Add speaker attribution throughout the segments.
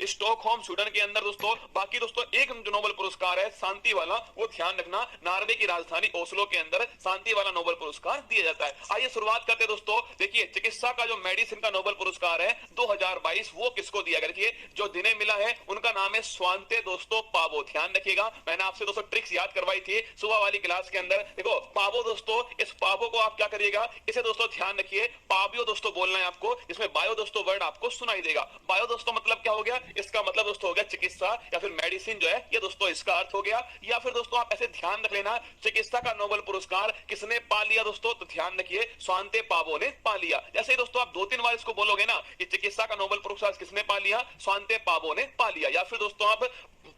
Speaker 1: Stockholm Sweden के अंदर दोस्तों। बाकी दोस्तों एक जो नोबेल पुरस्कार है शांति वाला, वो ध्यान रखना नॉर्वे की राजधानी ओस्लो के अंदर शांति वाला नोबेल पुरस्कार दिया जाता है। आइए शुरुआत करते हैं दोस्तों। देखिए चिकित्सा का जो मेडिसिन का नोबेल पुरस्कार है 2022 वो किसको दिया गया? देखिए जो जिन्हें मिला है उनका नाम है स्वांते दोस्तों पावो। ध्यान रखिएगा, मैंने आपसे दोस्तों ट्रिक्स याद करवाई थी सुबह वाली क्लास के अंदर। देखो पावो दोस्तों, इस पावो को आप क्या करिएगा, इसे दोस्तों ध्यान रखिए पावियो दोस्तों बोलना है आपको। इसमें बायो दोस्तों वर्ड आपको सुनाई देगा। बायो दोस्तों मतलब क्या हो गया? इसका मतलब दोस्तों हो गया चिकित्सा या फिर मेडिसिन जो है ये दोस्तों इसका अर्थ हो गया। या फिर दोस्तों आप ऐसे ध्यान रख लेना चिकित्सा का नोबेल पुरस्कार किसने पा लिया दोस्तों, तो ध्यान रखिए स्वांते पावो ने पा लिया। जैसे ही दोस्तों आप 2-3 बार इसको बोलोगे ना कि चिकित्सा का नोबेल पुरस्कार किसने पा लिया, स्वांते पावो ने पा लिया। या फिर दोस्तों आप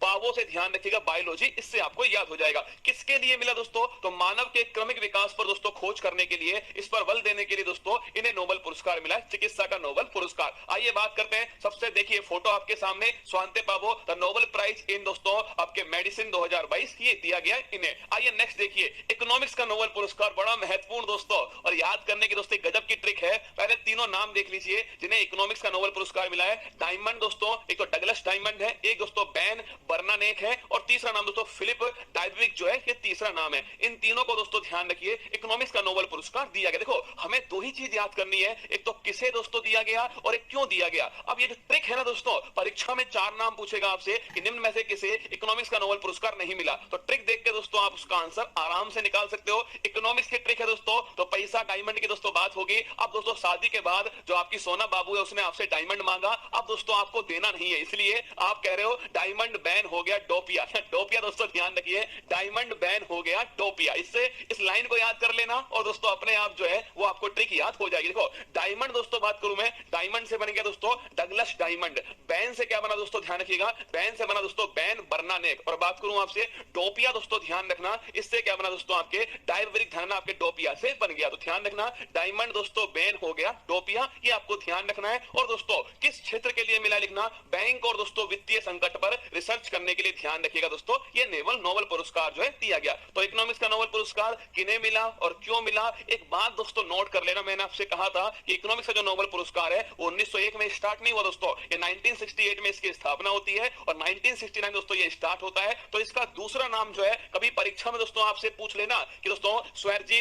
Speaker 1: पावो से ध्यान रखिएगा बायोलॉजी, इससे आपको याद हो जाएगा। किसके लिए मिला दोस्तों, तो मानव के क्रमिक विकास पर दोस्तों खोज करने के लिए, इस पर बल देने के लिए दोस्तों इन्हें नोबेल पुरस्कार मिला है, चिकित्सा का नोबेल पुरस्कार। आइए बात करते हैं। सबसे देखिए फोटो आपके सामने, Svante Paavo the Nobel prize in दोस्तों आपके मेडिसिन 2022 ये दिया गया इन्हें। आइए नेक्स्ट देखिए इकोनॉमिक्स का नोबेल पुरस्कार, बड़ा महत्वपूर्ण दोस्तों और याद करने की दोस्तों गजब की ट्रिक है। पहले तीनों नाम देख लीजिए जिन्हें इकोनॉमिक्स का नोबेल पुरस्कार मिला है। डायमंड दोस्तों, एक तो डगलस डायमंड है, एक दोस्तों बैन बर्नानेक है और तीसरा नाम दोस्तों फिलिप डायविक जो है ये तीसरा नाम है। इन तीनों को दोस्तों ध्यान रखिए इकोनॉमिक्स का नोबेल पुरस्कार दिया गया। देखो हमें दो ही चीज याद करनी है, एक तो किसे दोस्तों दिया गया और एक क्यों दिया गया। अब ये जो ट्रिक है ना दोस्तों, परीक्षा में 4 नाम पूछेगा आपसे कि निम्न में से किसे इकोनॉमिक्स का नोबेल पुरस्कार नहीं मिला, तो ट्रिक देख के दोस्तों आप उसका आंसर आराम से निकाल सकते हो। इकोनॉमिक्स की ट्रिक है दोस्तों, तो पैसा डायमंड की दोस्तों बात होगी। अब दोस्तों शादी के बाद जो आपकी सोना बाबू है उसने आपसे डायमंड मांगा, अब दोस्तों आपको देना नहीं है, इसलिए आप कह रहे हो डायमंड बैन हो गया डोपिया। डोपिया दोस्तों ध्यान रखिए, डायमंड बैन हो गया डोपिया। इससे इस लाइन को याद कर लेना और दोस्तों अपने आप जो है वो आपको ट्रिक याद हो जाएगी। देखो डायमंड दोस्तों बात करूं मैं, डायमंड से बन गया दोस्तों डगलस डायमंड। बैन से क्या बना दोस्तों, ध्यान रखिएगा, बैन से बना दोस्तों बैन बर्नानेक। और बात करूं आपसे डोपिया दोस्तों, ध्यान रखना इससे क्या बना दोस्तों आपके डायविक धरना आपके डोपिया से बन गया। तो ध्यान रखना डायमंड दोस्तों बैन हो गया डोपिया, ये आपको ध्यान रखना है। और दोस्तों किस क्षेत्र के लिए मिला लिखना, बैंक और दोस्तों वित्तीय संकट पर रिसर्च करने के लिए ध्यान रखिएगा दोस्तों ये नोबेल पुरस्कार जो है दिया गया। तो इकोनॉमिक्स का नोबेल पुरस्कार किन्हें मिला और क्यों मिला। एक बात दोस्तों नोट कर लेना, मैंने आपसे कहा था कि इकोनॉमिक्स का जो नोबेल पुरस्कार है वो 1901 में स्टार्ट नहीं हुआ दोस्तों, ये 1968 में इसकी स्थापना होती है और 1969 दोस्तों ये स्टार्ट होता है। तो इसका दूसरा नाम जो है, कभी परीक्षा में दोस्तों आपसे पूछ लेना कि दोस्तों स्वेर्जी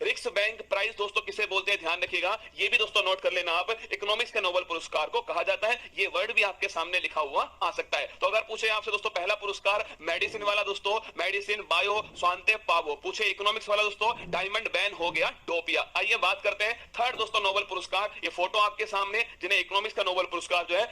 Speaker 1: रिक्स बैंक प्राइज दोस्तों किसे बोलते हैं, ध्यान रखिएगा, ये भी दोस्तों नोट कर लेना आप, इकोनॉमिक्स के नोबेल पुरस्कार को कहा जाता है। ये वर्ड भी आपके सामने लिखा हुआ आ सकता है। तो अगर पूछे आपसे दोस्तों पहला पुरस्कार मेडिसिन वाला दोस्तों मेडिसिन बायो स्वांते पावो, पूछे इकोनॉमिक्स वाला दोस्तों डायमंड बैन हो गया डोपिया। आइए बात करते हैं थर्ड दोस्तों नोबेल पुरस्कार। ये फोटो आपके सामने जिन्हें इकोनॉमिक्स का नोबेल पुरस्कार जो है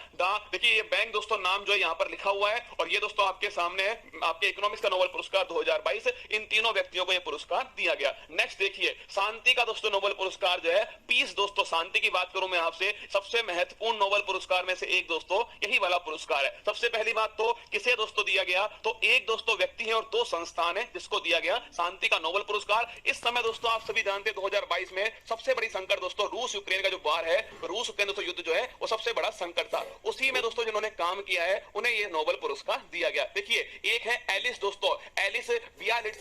Speaker 1: देखिए ये बैंक दोस्तों नाम जो है यहाँ पर लिखा हुआ है और ये दोस्तों आपके सामने है आपके इकोनॉमिक्स का नोबेल पुरस्कार 2022। इन तीनों व्यक्तियों को ये पुरस्कार दिया गया। नेक्स्ट देखिए शांति का दोस्तों नोबेल पुरस्कार जो है पीस दोस्तों, शांति की बात करूं मैं आपसे, सबसे महत्वपूर्ण नोबेल पुरस्कार में से एक दोस्तों यही वाला पुरस्कार है। सबसे पहली बात तो किसे दोस्तों दिया गया, तो एक दोस्तों व्यक्ति है और 2 संस्थान है जिसको दिया गया शांति का नोबेल पुरस्कार। इस समय दोस्तों आप सभी जानते हैं 2022 में सबसे बड़ी संकट दोस्तों रूस यूक्रेन का जो वार है, रूस यूक्रेन दोस्तों युद्ध जो है वो सबसे बड़ा संकट था। उसी में दोस्तों जिन्होंने काम किया है उन्हें ये नोबेल पुरस्कार दिया गया। देखिए एक है एलिस दोस्तों, एलिस वियालिट्स